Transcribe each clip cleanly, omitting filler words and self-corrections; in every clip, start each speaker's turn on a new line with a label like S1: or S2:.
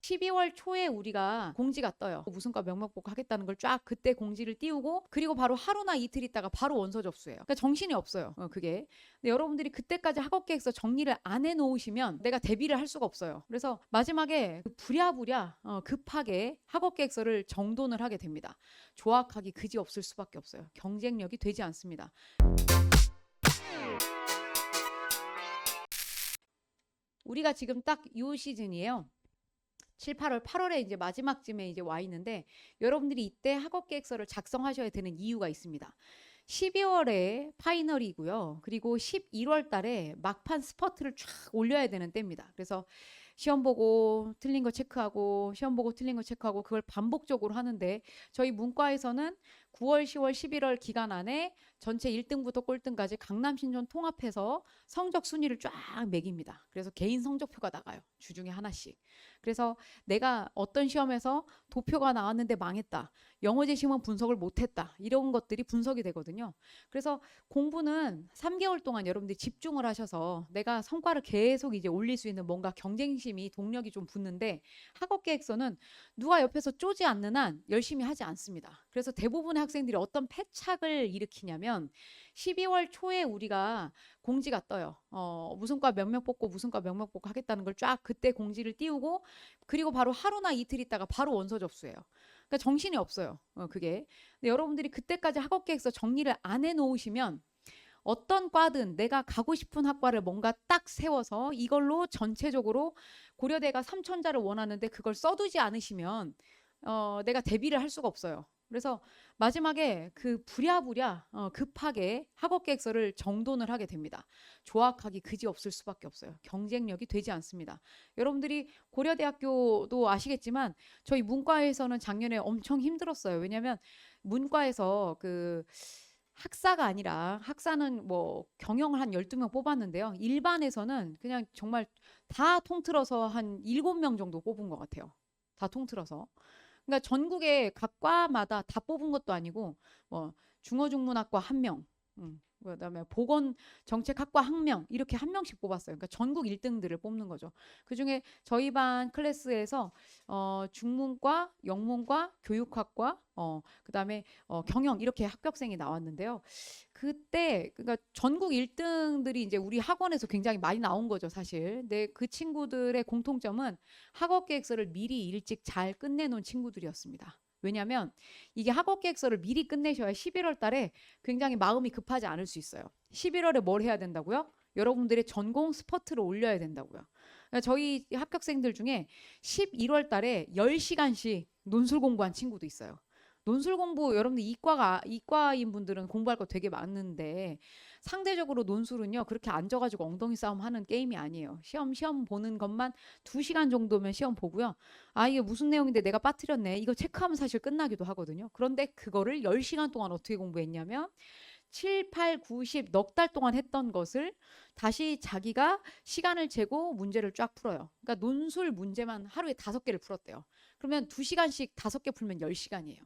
S1: 12월 초에 우리가 공지가 떠요. 무슨 과 명명복 하겠다는 걸 쫙 그때 공지를 띄우고 그리고 바로 하루나 이틀 있다가 바로 원서 접수해요. 그러니까 정신이 없어요. 그게. 근데 여러분들이 그때까지 학업 계획서 정리를 안 해놓으시면 내가 대비를 할 수가 없어요. 그래서 마지막에 부랴부랴 급하게 학업 계획서를 정돈을 하게 됩니다. 조악하기 그지없을 수밖에 없어요. 경쟁력이 되지 않습니다. 우리가 지금 딱 이 시즌이에요. 7, 8월, 8월에 이제 마지막쯤에 이제 와 있는데 여러분들이 이때 학업 계획서를 작성하셔야 되는 이유가 있습니다. 12월에 파이널이고요. 그리고 11월 달에 막판 스퍼트를 쫙 올려야 되는 때입니다. 그래서 시험 보고 틀린 거 체크하고 시험 보고 틀린 거 체크하고 그걸 반복적으로 하는데 저희 문과에서는 9월, 10월, 11월 기간 안에 전체 1등부터 꼴등까지 강남 신촌 통합해서 성적 순위를 쫙 매깁니다. 그래서 개인 성적표가 나가요. 주중에 하나씩. 그래서 내가 어떤 시험에서 도표가 나왔는데 망했다. 영어제 시험은 분석을 못했다. 이런 것들이 분석이 되거든요. 그래서 공부는 3개월 동안 여러분들이 집중을 하셔서 내가 성과를 계속 이제 올릴 수 있는 뭔가 경쟁심이 동력이 좀 붙는데 학업 계획서는 누가 옆에서 쪼지 않는 한 열심히 하지 않습니다. 그래서 대부분의 학생들이 어떤 패착을 일으키냐면 12월 초에 우리가 공지가 떠요. 무슨 과 몇명 뽑고 무슨 과 몇명 뽑고 하겠다는 걸 쫙 그때 공지를 띄우고 그리고 바로 하루나 이틀 있다가 바로 원서 접수해요. 그러니까 정신이 없어요. 그게. 근데 여러분들이 그때까지 학업 계획서 정리를 안 해놓으시면 어떤 과든 내가 가고 싶은 학과를 뭔가 딱 세워서 이걸로 전체적으로 고려대가 3천자를 원하는데 그걸 써두지 않으시면 내가 대비를 할 수가 없어요. 그래서 마지막에 그 부랴부랴 급하게 학업 계획서를 정돈을 하게 됩니다. 조악하기 그지없을 수밖에 없어요. 경쟁력이 되지 않습니다. 여러분들이 고려대학교도 아시겠지만 저희 문과에서는 작년에 엄청 힘들었어요. 왜냐하면 문과에서 그 학사가 아니라 학사는 뭐 경영을 한 12명 뽑았는데요. 일반에서는 그냥 정말 다 통틀어서 한 7명 정도 뽑은 것 같아요. 다 통틀어서. 그러니까 전국에 각 과마다 다 뽑은 것도 아니고 뭐 중어중문학과 1명, 그다음에 보건정책학과 1명 이렇게 1명씩 뽑았어요. 그러니까 전국 1등들을 뽑는 거죠. 그중에 저희 반 클래스에서 중문과, 영문과, 교육학과, 그다음에 경영 이렇게 합격생이 나왔는데요. 그때 그러니까 전국 1등들이 이제 우리 학원에서 굉장히 많이 나온 거죠, 사실. 근데 그 친구들의 공통점은 학업 계획서를 미리 일찍 잘 끝내놓은 친구들이었습니다. 왜냐하면 이게 학업 계획서를 미리 끝내셔야 11월 달에 굉장히 마음이 급하지 않을 수 있어요. 11월에 뭘 해야 된다고요? 여러분들의 전공 스퍼트를 올려야 된다고요. 그러니까 저희 합격생들 중에 11월 달에 10시간씩 논술 공부한 친구도 있어요. 논술 공부 여러분들 이과인 분들은 공부할 거 되게 많은데 상대적으로 논술은요 그렇게 앉아가지고 엉덩이 싸움 하는 게임이 아니에요. 시험 보는 것만 2시간 정도면 시험 보고요. 아 이게 무슨 내용인데 내가 빠뜨렸네. 이거 체크하면 사실 끝나기도 하거든요. 그런데 그거를 10시간 동안 어떻게 공부했냐면 7, 8, 9, 10 넉 달 동안 했던 것을 다시 자기가 시간을 재고 문제를 쫙 풀어요. 그러니까 논술 문제만 하루에 5개를 풀었대요. 그러면 2시간씩 5개 풀면 10시간이에요.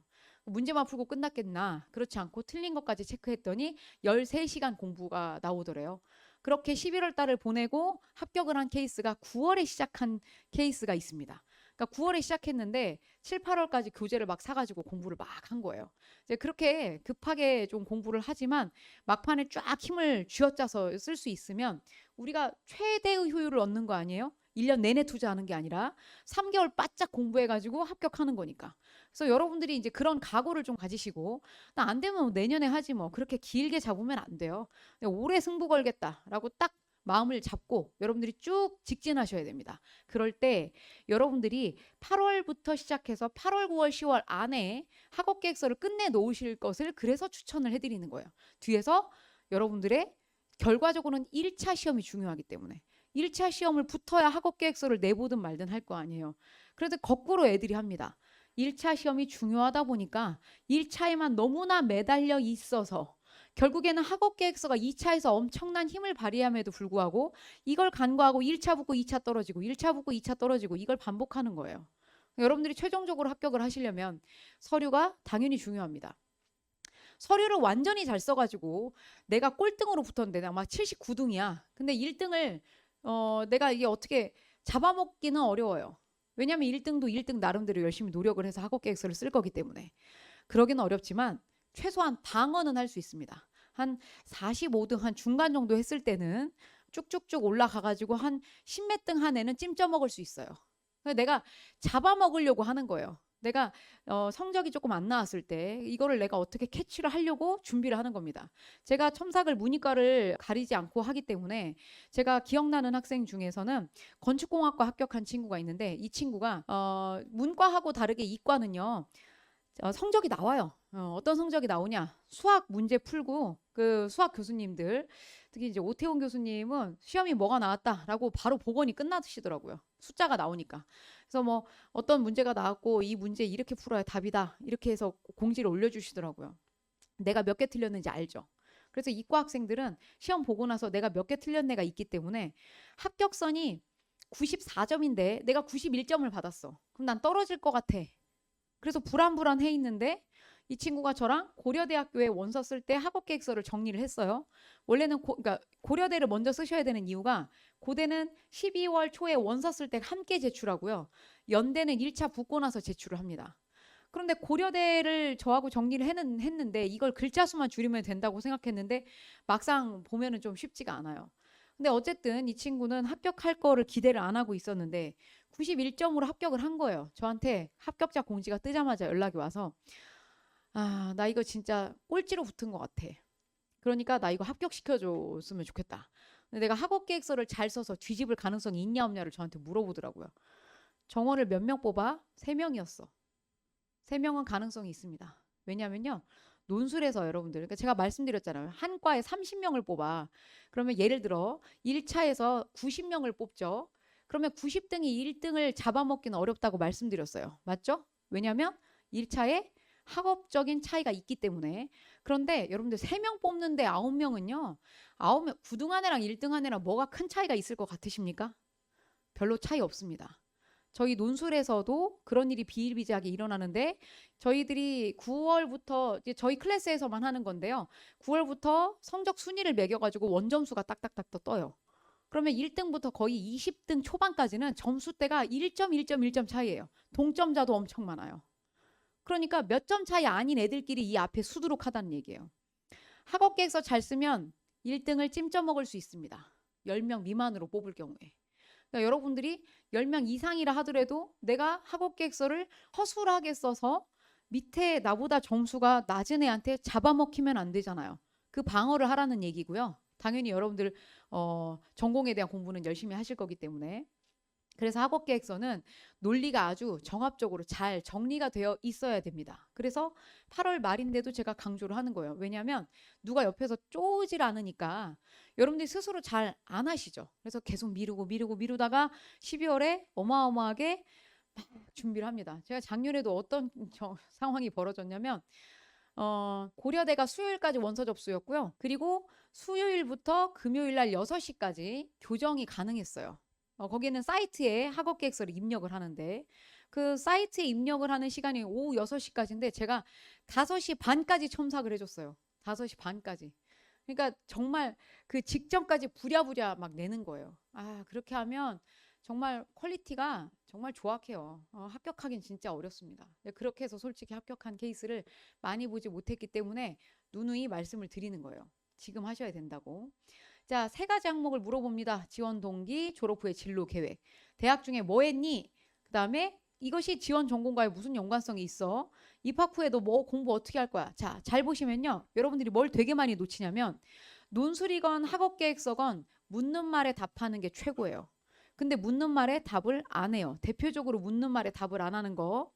S1: 문제만 풀고 끝났겠나? 그렇지 않고 틀린 것까지 체크했더니 13시간 공부가 나오더래요. 그렇게 11월 달을 보내고 합격을 한 케이스가 9월에 시작한 케이스가 있습니다. 그러니까 9월에 시작했는데 7, 8월까지 교재를 막 사가지고 공부를 막 한 거예요. 이제 그렇게 급하게 좀 공부를 하지만 막판에 쫙 힘을 쥐어짜서 쓸 수 있으면 우리가 최대의 효율을 얻는 거 아니에요? 1년 내내 투자하는 게 아니라 3개월 바짝 공부해가지고 합격하는 거니까. 그래서 여러분들이 이제 그런 각오를 좀 가지시고 나 안 되면 내년에 하지 뭐 그렇게 길게 잡으면 안 돼요. 올해 승부 걸겠다라고 딱 마음을 잡고 여러분들이 쭉 직진하셔야 됩니다. 그럴 때 여러분들이 8월부터 시작해서 8월, 9월, 10월 안에 학업 계획서를 끝내 놓으실 것을 그래서 추천을 해드리는 거예요. 뒤에서 여러분들의 결과적으로는 1차 시험이 중요하기 때문에 1차 시험을 붙어야 학업 계획서를 내보든 말든 할 거 아니에요. 그래도 거꾸로 애들이 합니다. 1차 시험이 중요하다 보니까 1차에만 너무나 매달려 있어서 결국에는 학업 계획서가 2차에서 엄청난 힘을 발휘함에도 불구하고 이걸 간과하고 1차 붙고 2차 떨어지고 1차 붙고 2차 떨어지고 이걸 반복하는 거예요. 여러분들이 최종적으로 합격을 하시려면 서류가 당연히 중요합니다. 서류를 완전히 잘 써가지고 내가 꼴등으로 붙었는데 내가 막 79등이야. 근데 1등을 내가 이게 어떻게 잡아먹기는 어려워요. 왜냐하면 1등도 1등 나름대로 열심히 노력을 해서 학업 계획서를 쓸 거기 때문에. 그러기는 어렵지만 최소한 방어는 할 수 있습니다. 한 45등 한 중간 정도 했을 때는 쭉쭉쭉 올라가가지고 한 10몇 등 한 애는 찜쪄 먹을 수 있어요. 내가 잡아먹으려고 하는 거예요. 내가 성적이 조금 안 나왔을 때 이거를 내가 어떻게 캐치를 하려고 준비를 하는 겁니다. 제가 첨삭을 문이과를 가리지 않고 하기 때문에 제가 기억나는 학생 중에서는 건축공학과 합격한 친구가 있는데 이 친구가 문과하고 다르게 이과는요. 성적이 나와요. 어떤 성적이 나오냐? 수학 문제 풀고 그 수학 교수님들 특히 이제 오태훈 교수님은 시험이 뭐가 나왔다라고 바로 복원이 끝나시더라고요. 숫자가 나오니까. 그래서 뭐 어떤 문제가 나왔고 이 문제 이렇게 풀어야 답이다. 이렇게 해서 공지를 올려주시더라고요. 내가 몇 개 틀렸는지 알죠. 그래서 이과 학생들은 시험 보고 나서 내가 몇 개 틀렸 애가 있기 때문에 합격선이 94점인데 내가 91점을 받았어. 그럼 난 떨어질 것 같아. 그래서 불안불안해 있는데 이 친구가 저랑 고려대학교에 원서 쓸 때 학업계획서를 정리를 했어요. 원래는 그러니까 고려대를 먼저 쓰셔야 되는 이유가 고대는 12월 초에 원서 쓸 때 함께 제출하고요. 연대는 1차 붙고 나서 제출을 합니다. 그런데 고려대를 저하고 정리를 했는데 이걸 글자 수만 줄이면 된다고 생각했는데 막상 보면은 좀 쉽지가 않아요. 근데 어쨌든 이 친구는 합격할 거를 기대를 안 하고 있었는데 91점으로 합격을 한 거예요. 저한테 합격자 공지가 뜨자마자 연락이 와서 나 이거 진짜 꼴찌로 붙은 것 같아. 그러니까 나 이거 합격시켜줬으면 좋겠다. 근데 내가 학업계획서를 잘 써서 뒤집을 가능성이 있냐 없냐를 저한테 물어보더라고요. 정원을 몇 명 뽑아? 3명이었어. 3명은 가능성이 있습니다. 왜냐면요. 논술에서 여러분들, 그러니까 제가 말씀드렸잖아요. 한 과에 30명을 뽑아. 그러면 예를 들어 1차에서 90명을 뽑죠. 그러면 90등이 1등을 잡아먹기는 어렵다고 말씀드렸어요. 맞죠? 왜냐하면 1차에 학업적인 차이가 있기 때문에. 그런데 여러분들 3명 뽑는데 9명은요. 9명, 9등 한 애랑 1등 한 애랑 뭐가 큰 차이가 있을 것 같으십니까? 별로 차이 없습니다. 저희 논술에서도 그런 일이 비일비재하게 일어나는데 저희들이 9월부터 이제 저희 클래스에서만 하는 건데요. 9월부터 성적 순위를 매겨가지고 원점수가 딱딱딱 떠요. 그러면 1등부터 거의 20등 초반까지는 점수대가 1점, 1점, 1점 차이예요. 동점자도 엄청 많아요. 그러니까 몇 점 차이 아닌 애들끼리 이 앞에 수두룩하다는 얘기예요. 학업계획서 잘 쓰면 1등을 찜쪄 먹을 수 있습니다. 10명 미만으로 뽑을 경우에. 그러니까 여러분들이 10명 이상이라 하더라도 내가 학업계획서를 허술하게 써서 밑에 나보다 점수가 낮은 애한테 잡아먹히면 안 되잖아요. 그 방어를 하라는 얘기고요. 당연히 여러분들 전공에 대한 공부는 열심히 하실 거기 때문에. 그래서 학업계획서는 논리가 아주 정합적으로 잘 정리가 되어 있어야 됩니다. 그래서 8월 말인데도 제가 강조를 하는 거예요. 왜냐하면 누가 옆에서 쪼질 않으니까 여러분들이 스스로 잘 안 하시죠. 그래서 계속 미루다가 12월에 어마어마하게 막 준비를 합니다. 제가 작년에도 어떤 상황이 벌어졌냐면 고려대가 수요일까지 원서 접수였고요. 그리고 수요일부터 금요일 날 6시까지 교정이 가능했어요. 거기는 사이트에 학업계획서를 입력을 하는데 그 사이트에 입력을 하는 시간이 오후 6시까지인데 제가 5시 반까지 첨삭을 해줬어요. 5시 반까지. 그러니까 정말 그 직전까지 부랴부랴 막 내는 거예요. 그렇게 하면 정말 퀄리티가 정말 조악해요. 합격하긴 진짜 어렵습니다. 그렇게 해서 솔직히 합격한 케이스를 많이 보지 못했기 때문에 누누이 말씀을 드리는 거예요. 지금 하셔야 된다고. 자, 3가지 항목을 물어봅니다. 지원 동기, 졸업 후의 진로 계획. 대학 중에 뭐 했니? 그 다음에 이것이 지원 전공과의 무슨 연관성이 있어? 입학 후에 너 뭐 공부 어떻게 할 거야? 자, 잘 보시면요. 여러분들이 뭘 되게 많이 놓치냐면 논술이건 학업계획서건 묻는 말에 답하는 게 최고예요. 근데 묻는 말에 답을 안 해요. 대표적으로 묻는 말에 답을 안 하는 거.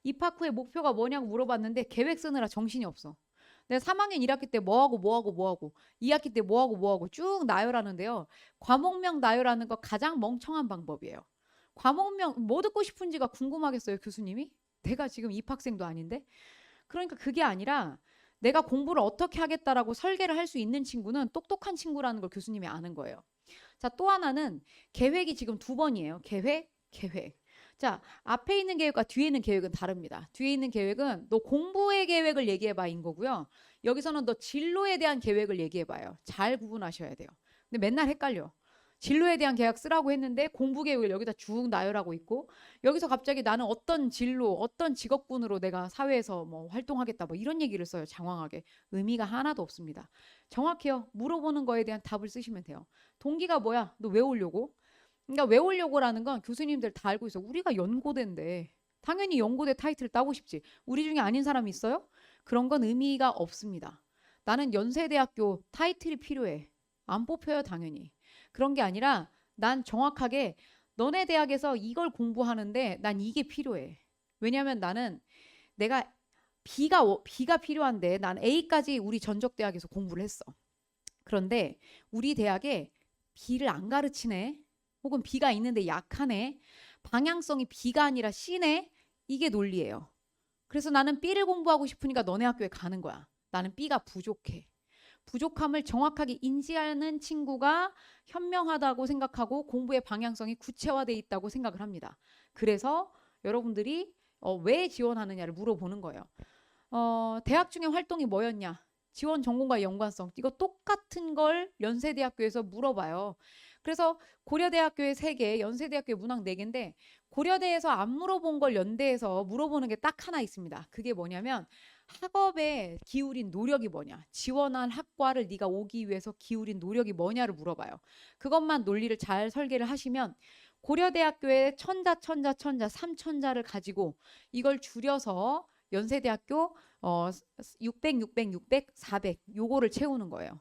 S1: 입학 후에 목표가 뭐냐고 물어봤는데 계획 쓰느라 정신이 없어. 내가 3학년 1학기 때 뭐하고 2학기 때 뭐하고 쭉 나열하는데요. 과목명 나열하는 거 가장 멍청한 방법이에요. 과목명 뭐 듣고 싶은지가 궁금하겠어요, 교수님이? 내가 지금 입학생도 아닌데? 그러니까 그게 아니라 내가 공부를 어떻게 하겠다라고 설계를 할 수 있는 친구는 똑똑한 친구라는 걸 교수님이 아는 거예요. 자, 또 하나는 계획이 지금 2번이에요. 계획. 자, 앞에 있는 계획과 뒤에 있는 계획은 다릅니다. 뒤에 있는 계획은 너 공부의 계획을 얘기해봐인 거고요. 여기서는 너 진로에 대한 계획을 얘기해봐요. 잘 구분하셔야 돼요. 근데 맨날 헷갈려. 진로에 대한 계약 쓰라고 했는데 공부 계획을 여기다 쭉 나열하고 있고, 여기서 갑자기 나는 어떤 진로, 어떤 직업군으로 내가 사회에서 뭐 활동하겠다 뭐 이런 얘기를 써요. 장황하게. 의미가 하나도 없습니다. 정확해요. 물어보는 거에 대한 답을 쓰시면 돼요. 동기가 뭐야? 너 왜 오려고? 그러니까 왜 오려고라는 건 교수님들 다 알고 있어. 우리가 연고대인데 당연히 연고대 타이틀을 따고 싶지. 우리 중에 아닌 사람이 있어요? 그런 건 의미가 없습니다. 나는 연세대학교 타이틀이 필요해. 안 뽑혀요, 당연히. 그런 게 아니라 난 정확하게 너네 대학에서 이걸 공부하는데 난 이게 필요해. 왜냐하면 나는 내가 B가 필요한데 난 A까지 우리 전적대학에서 공부를 했어. 그런데 우리 대학에 B를 안 가르치네. 혹은 B가 있는데 약하네. 방향성이 B가 아니라 C네. 이게 논리예요. 그래서 나는 B를 공부하고 싶으니까 너네 학교에 가는 거야. 나는 B가 부족해. 부족함을 정확하게 인지하는 친구가 현명하다고 생각하고 공부의 방향성이 구체화되어 있다고 생각을 합니다. 그래서 여러분들이 왜 지원하느냐를 물어보는 거예요. 대학 중에 활동이 뭐였냐? 지원 전공과의 연관성. 이거 똑같은 걸 연세대학교에서 물어봐요. 그래서 고려대학교에 3개, 연세대학교에 문항 4개인데 고려대에서 안 물어본 걸 연대에서 물어보는 게 딱 하나 있습니다. 그게 뭐냐면 학업에 기울인 노력이 뭐냐, 지원한 학과를 네가 오기 위해서 기울인 노력이 뭐냐를 물어봐요. 그것만 논리를 잘 설계를 하시면 고려대학교의 천자 3천자를 가지고 이걸 줄여서 연세대학교 600, 400 요거를 채우는 거예요.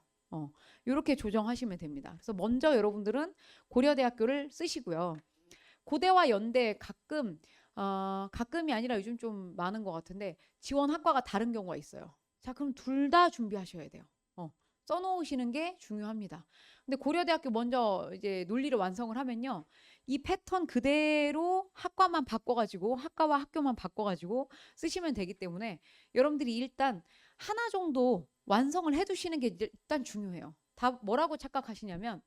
S1: 요렇게 조정하시면 됩니다. 그래서 먼저 여러분들은 고려대학교를 쓰시고요. 고대와 연대 가끔이 아니라 요즘 좀 많은 것 같은데 지원 학과가 다른 경우가 있어요. 자, 그럼 둘 다 준비하셔야 돼요. 써놓으시는 게 중요합니다. 근데 고려대학교 먼저 이제 논리를 완성을 하면요, 이 패턴 그대로 학과만 바꿔가지고 학과와 학교만 바꿔가지고 쓰시면 되기 때문에 여러분들이 일단 하나 정도 완성을 해두시는 게 일단 중요해요. 다 뭐라고 착각하시냐면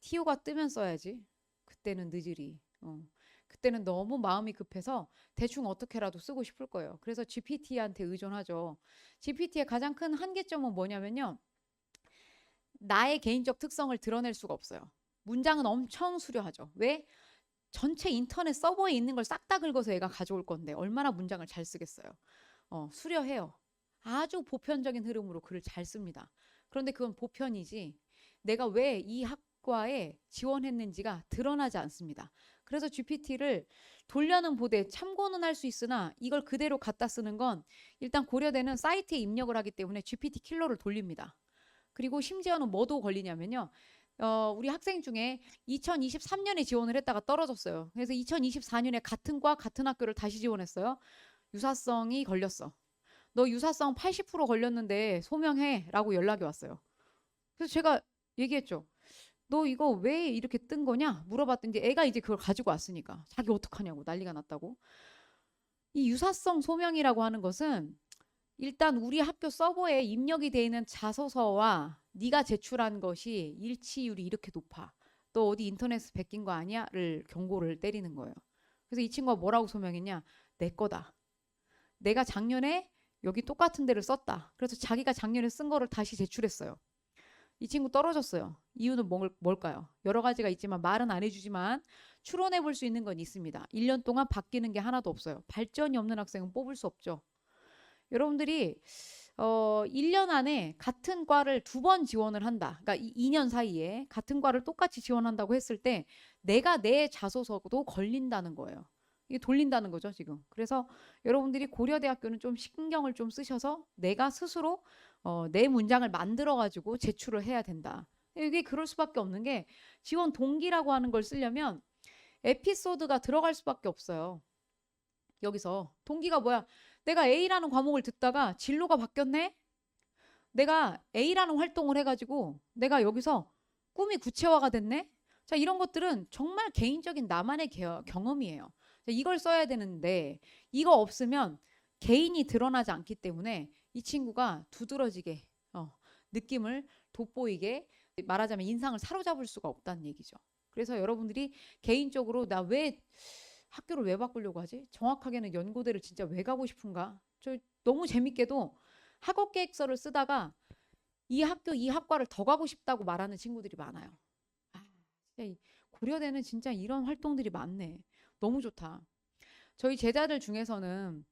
S1: TO가 뜨면 써야지. 그때는 늦으리. 그때는 너무 마음이 급해서 대충 어떻게라도 쓰고 싶을 거예요. 그래서 GPT한테 의존하죠. GPT의 가장 큰 한계점은 뭐냐면요, 나의 개인적 특성을 드러낼 수가 없어요. 문장은 엄청 수려하죠. 왜? 전체 인터넷 서버에 있는 걸 싹 다 긁어서 얘가 가져올 건데 얼마나 문장을 잘 쓰겠어요. 수려해요. 아주 보편적인 흐름으로 글을 잘 씁니다. 그런데 그건 보편이지 내가 왜 이 학과에 지원했는지가 드러나지 않습니다. 그래서 GPT를 돌려는 보되 참고는 할 수 있으나 이걸 그대로 갖다 쓰는 건 일단 고려대는 사이트에 입력을 하기 때문에 GPT 킬러를 돌립니다. 그리고 심지어는 뭐도 걸리냐면요, 우리 학생 중에 2023년에 지원을 했다가 떨어졌어요. 그래서 2024년에 같은 과 같은 학교를 다시 지원했어요. 유사성이 걸렸어. 너 유사성 80% 걸렸는데 소명해 라고 연락이 왔어요. 그래서 제가 얘기했죠. 너 이거 왜 이렇게 뜬 거냐 물어봤더니 애가 이제 그걸 가지고 왔으니까 자기 어떡하냐고 난리가 났다고. 이 유사성 소명이라고 하는 것은 일단 우리 학교 서버에 입력이 되어 있는 자소서와 네가 제출한 것이 일치율이 이렇게 높아. 너 어디 인터넷에 베낀 거 아니야?를 경고를 때리는 거예요. 그래서 이 친구가 뭐라고 소명했냐? 내 거다. 내가 작년에 여기 똑같은 데를 썼다. 그래서 자기가 작년에 쓴 거를 다시 제출했어요. 이 친구 떨어졌어요. 이유는 뭘까요? 여러 가지가 있지만 말은 안 해주지만 추론해 볼 수 있는 건 있습니다. 1년 동안 바뀌는 게 하나도 없어요. 발전이 없는 학생은 뽑을 수 없죠. 여러분들이 1년 안에 같은 과를 2번 지원을 한다. 그러니까 2년 사이에 같은 과를 똑같이 지원한다고 했을 때 내가 내 자소서도 걸린다는 거예요. 이게 돌린다는 거죠, 지금. 그래서 여러분들이 고려대학교는 좀 신경을 좀 쓰셔서 내가 스스로 내 문장을 만들어 가지고 제출을 해야 된다. 이게 그럴 수밖에 없는 게 지원 동기라고 하는 걸 쓰려면 에피소드가 들어갈 수밖에 없어요. 여기서 동기가 뭐야? 내가 A라는 과목을 듣다가 진로가 바뀌었네? 내가 A라는 활동을 해가지고 내가 여기서 꿈이 구체화가 됐네? 자, 이런 것들은 정말 개인적인 나만의 경험이에요. 이걸 써야 되는데 이거 없으면 개인이 드러나지 않기 때문에 이 친구가 두드러지게 느낌을 돋보이게 말하자면 인상을 사로잡을 수가 없다는 얘기죠. 그래서 여러분들이 개인적으로 나 왜 학교를 왜 바꾸려고 하지? 정확하게는 연고대를 진짜 왜 가고 싶은가? 저 너무 재밌게도 학업 계획서를 쓰다가 이 학교 이 학과를 더 가고 싶다고 말하는 친구들이 많아요. 고려대는 진짜 이런 활동들이 많네. 너무 좋다. 저희 제자들 중에서는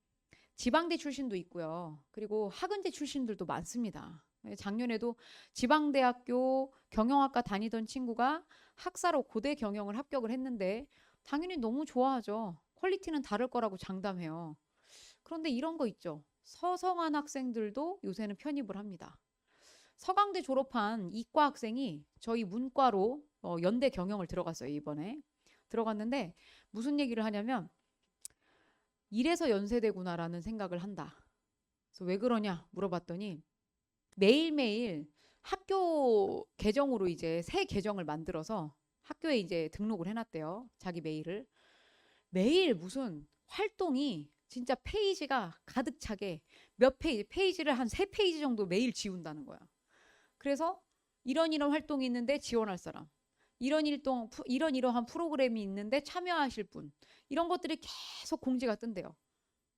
S1: 지방대 출신도 있고요. 그리고 학은대 출신들도 많습니다. 작년에도 지방대학교 경영학과 다니던 친구가 학사로 고대 경영을 합격을 했는데 당연히 너무 좋아하죠. 퀄리티는 다를 거라고 장담해요. 그런데 이런 거 있죠. 서성한 학생들도 요새는 편입을 합니다. 서강대 졸업한 이과 학생이 저희 문과로 연대 경영을 들어갔어요, 이번에. 들어갔는데 무슨 얘기를 하냐면 이래서 연세대구나라는 생각을 한다. 그래서 왜 그러냐 물어봤더니 매일매일 학교 계정으로 이제 새 계정을 만들어서 학교에 이제 등록을 해놨대요. 자기 메일을. 매일 무슨 활동이 진짜 페이지가 가득 차게 몇 페이지를 한 3페이지 정도 매일 지운다는 거야. 그래서 이런 활동이 있는데 지원할 사람, 이러한 프로그램이 있는데 참여하실 분, 이런 것들이 계속 공지가 뜬대요.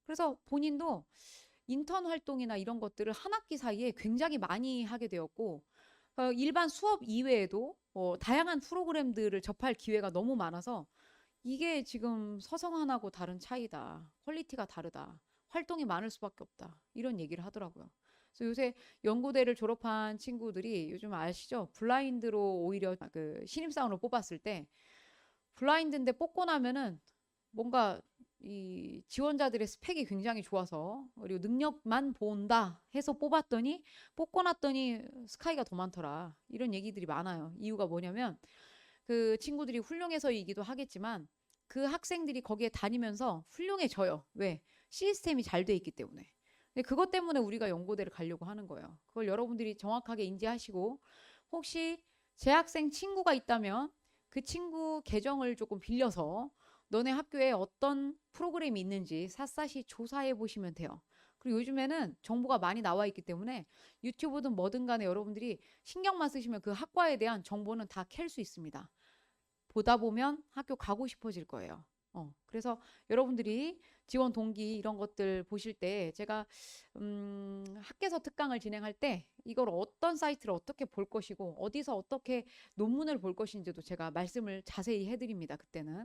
S1: 그래서 본인도 인턴 활동이나 이런 것들을 한 학기 사이에 굉장히 많이 하게 되었고, 일반 수업 이외에도 다양한 프로그램들을 접할 기회가 너무 많아서 이게 지금 서성한하고 다른 차이다. 퀄리티가 다르다. 활동이 많을 수밖에 없다. 이런 얘기를 하더라고요. 그래서 요새 연구대를 졸업한 친구들이 요즘 아시죠? 블라인드로 오히려 그 신입사원을 뽑았을 때 블라인드인데 뽑고 나면은 뭔가 이 지원자들의 스펙이 굉장히 좋아서 그리고 능력만 본다 해서 뽑고 났더니 스카이가 더 많더라. 이런 얘기들이 많아요. 이유가 뭐냐면 그 친구들이 훌륭해서이기도 하겠지만 그 학생들이 거기에 다니면서 훌륭해져요. 왜? 시스템이 잘 돼 있기 때문에. 근데 그것 때문에 우리가 연고대를 가려고 하는 거예요. 그걸 여러분들이 정확하게 인지하시고 혹시 재학생 친구가 있다면 그 친구 계정을 조금 빌려서 너네 학교에 어떤 프로그램이 있는지 샅샅이 조사해 보시면 돼요. 그리고 요즘에는 정보가 많이 나와 있기 때문에 유튜브든 뭐든 간에 여러분들이 신경만 쓰시면 그 학과에 대한 정보는 다 캘 수 있습니다. 보다 보면 학교 가고 싶어질 거예요. 그래서 여러분들이 지원 동기 이런 것들 보실 때 제가 학계서 특강을 진행할 때 이걸 어떤 사이트를 어떻게 볼 것이고 어디서 어떻게 논문을 볼 것인지도 제가 말씀을 자세히 해드립니다. 그때는.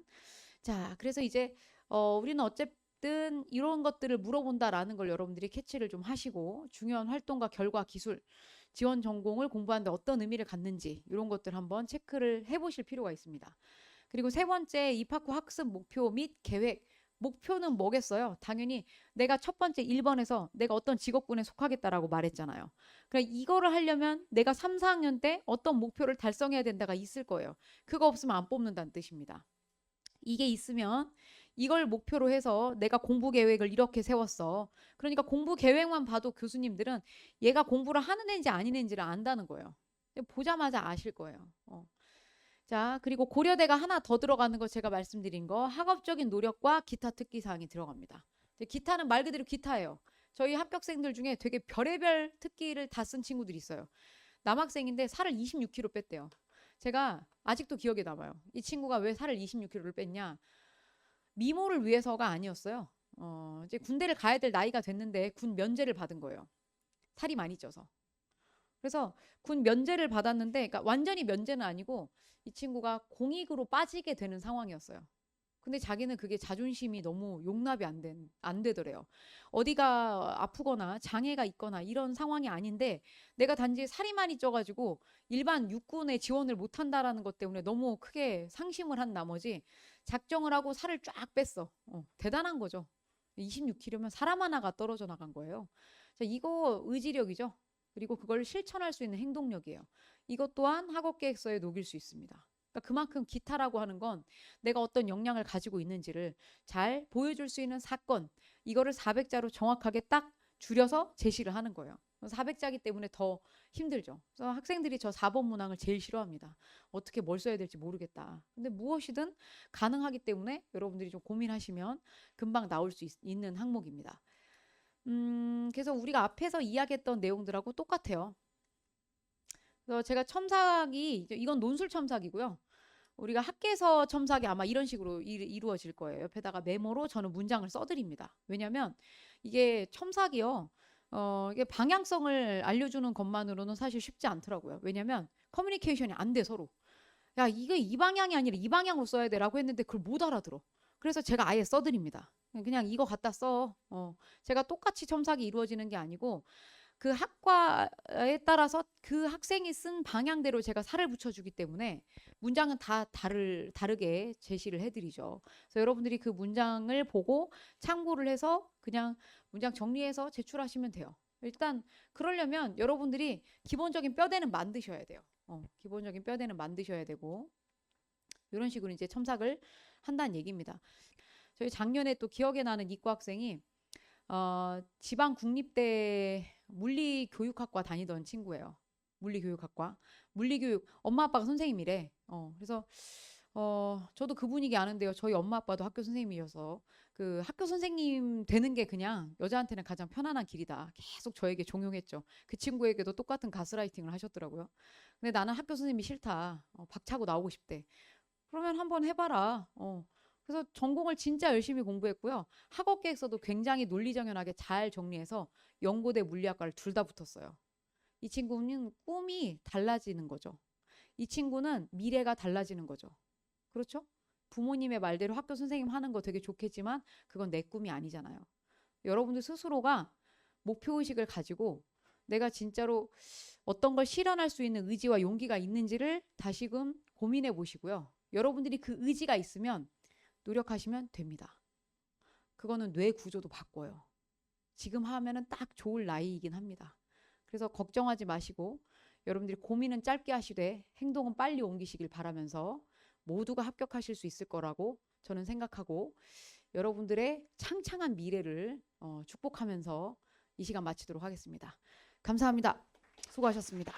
S1: 자, 그래서 이제 우리는 어쨌든 이런 것들을 물어본다라는 걸 여러분들이 캐치를 좀 하시고 중요한 활동과 결과 기술 지원 전공을 공부하는데 어떤 의미를 갖는지 이런 것들 한번 체크를 해보실 필요가 있습니다. 그리고 세 번째 입학 후 학습 목표 및 계획. 목표는 뭐겠어요? 당연히 내가 첫 번째 1번에서 내가 어떤 직업군에 속하겠다라고 말했잖아요. 그러니까 이거를 하려면 내가 3, 4학년 때 어떤 목표를 달성해야 된다가 있을 거예요. 그거 없으면 안 뽑는다는 뜻입니다. 이게 있으면 이걸 목표로 해서 내가 공부 계획을 이렇게 세웠어. 그러니까 공부 계획만 봐도 교수님들은 얘가 공부를 하는 애인지 아닌 애인지를 안다는 거예요. 보자마자 아실 거예요. 자, 그리고 고려대가 하나 더 들어가는 거 제가 말씀드린 거 학업적인 노력과 기타 특기 사항이 들어갑니다. 기타는 말 그대로 기타예요. 저희 합격생들 중에 되게 별의별 특기를 다 쓴 친구들이 있어요. 남학생인데 살을 26kg 뺐대요. 제가 아직도 기억에 남아요. 이 친구가 왜 살을 26kg를 뺐냐? 미모를 위해서가 아니었어요. 이제 군대를 가야 될 나이가 됐는데 군 면제를 받은 거예요. 살이 많이 쪄서. 그래서 군 면제를 받았는데, 그러니까 완전히 면제는 아니고 이 친구가 공익으로 빠지게 되는 상황이었어요. 근데 자기는 그게 자존심이 너무 용납이 안 되더래요. 어디가 아프거나 장애가 있거나 이런 상황이 아닌데 내가 단지 살이 많이 쪄가지고 일반 육군에 지원을 못한다라는 것 때문에 너무 크게 상심을 한 나머지 작정을 하고 살을 쫙 뺐어. 대단한 거죠. 26kg면 사람 하나가 떨어져 나간 거예요. 자, 이거 의지력이죠. 그리고 그걸 실천할 수 있는 행동력이에요. 이것 또한 학업 계획서에 녹일 수 있습니다. 그러니까 그만큼 기타라고 하는 건 내가 어떤 역량을 가지고 있는지를 잘 보여줄 수 있는 사건, 이거를 400자로 정확하게 딱 줄여서 제시를 하는 거예요. 400자기 때문에 더 힘들죠. 그래서 학생들이 저 4번 문항을 제일 싫어합니다. 어떻게 뭘 써야 될지 모르겠다. 근데 무엇이든 가능하기 때문에 여러분들이 좀 고민하시면 금방 나올 수 있는 항목입니다. 그래서 우리가 앞에서 이야기했던 내용들하고 똑같아요. 그래서 제가 첨삭이 이건 논술 첨삭이고요. 우리가 학계서 첨삭이 아마 이런 식으로 이루어질 거예요. 옆에다가 메모로 저는 문장을 써드립니다. 왜냐하면 이게 첨삭이요. 이게 방향성을 알려주는 것만으로는 사실 쉽지 않더라고요. 왜냐하면 커뮤니케이션이 안 돼 서로. 야, 이게 이 방향이 아니라 이 방향으로 써야 돼라고 했는데 그걸 못 알아들어. 그래서 제가 아예 써드립니다. 그냥 이거 갖다 써. 제가 똑같이 첨삭이 이루어지는 게 아니고 그 학과에 따라서 그 학생이 쓴 방향대로 제가 살을 붙여주기 때문에 문장은 다 다르게 제시를 해드리죠. 그래서 여러분들이 그 문장을 보고 참고를 해서 그냥 문장 정리해서 제출하시면 돼요. 일단 그러려면 여러분들이 기본적인 뼈대는 만드셔야 돼요. 기본적인 뼈대는 만드셔야 되고 이런 식으로 이제 첨삭을 한다는 얘기입니다. 저희 작년에 또 기억에 나는 이과 학생이 지방 국립대 물리교육학과 다니던 친구예요. 물리교육학과. 물리교육 엄마 아빠가 선생님이래. 그래서 저도 그 분위기 아는데요. 저희 엄마 아빠도 학교 선생님이어서 그 학교 선생님 되는 게 그냥 여자한테는 가장 편안한 길이다. 계속 저에게 종용했죠. 그 친구에게도 똑같은 가스라이팅을 하셨더라고요. 근데 나는 학교 선생님이 싫다. 박차고 나오고 싶대. 그러면 한번 해봐라. 그래서 전공을 진짜 열심히 공부했고요. 학업 계획서도 굉장히 논리정연하게 잘 정리해서 연고대 물리학과를 둘 다 붙었어요. 이 친구는 꿈이 달라지는 거죠. 이 친구는 미래가 달라지는 거죠. 그렇죠? 부모님의 말대로 학교 선생님 하는 거 되게 좋겠지만 그건 내 꿈이 아니잖아요. 여러분들 스스로가 목표의식을 가지고 내가 진짜로 어떤 걸 실현할 수 있는 의지와 용기가 있는지를 다시금 고민해 보시고요. 여러분들이 그 의지가 있으면 노력하시면 됩니다. 그거는 뇌 구조도 바꿔요. 지금 하면은 딱 좋을 나이이긴 합니다. 그래서 걱정하지 마시고 여러분들이 고민은 짧게 하시되 행동은 빨리 옮기시길 바라면서 모두가 합격하실 수 있을 거라고 저는 생각하고 여러분들의 창창한 미래를 축복하면서 이 시간 마치도록 하겠습니다. 감사합니다. 수고하셨습니다.